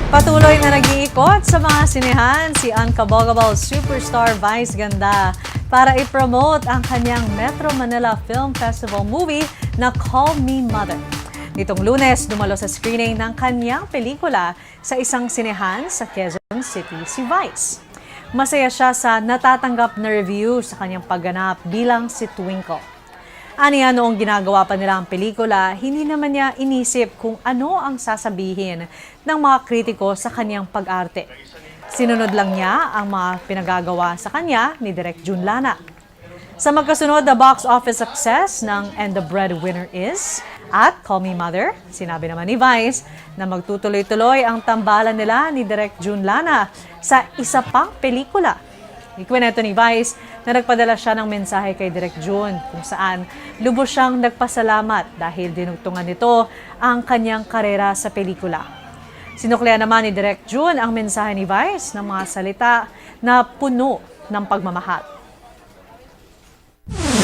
Patuloy na nag-iikot sa mga sinehan si Unkabogabo's superstar Vice Ganda para i-promote ang kanyang Metro Manila Film Festival movie na Call Me Mother. Nitong Lunes, dumalo sa screening ng kanyang pelikula sa isang sinehan sa Quezon City si Vice. Masaya siya sa natatanggap na review sa kanyang pagganap bilang si Twinkle. Aniya noong ginagawa pa nila ang pelikula, hindi naman niya inisip kung ano ang sasabihin ng mga kritiko sa kanyang pag-arte. Sinunod lang niya ang mga pinagagawa sa kanya ni Direk Jun Lana. Sa magkasunod na box office success ng And the Breadwinner Is at Call Me Mother, sinabi naman ni Vice na magtutuloy-tuloy ang tambalan nila ni Direk Jun Lana sa isa pang pelikula. Ikwento ni Vice na nagpadala siya ng mensahe kay Direk Jun kung saan lubos siyang nagpasalamat dahil dinugtungan nito ang kanyang karera sa pelikula. Sinuklian naman ni Direk Jun ang mensahe ni Vice ng mga salita na puno ng pagmamahal.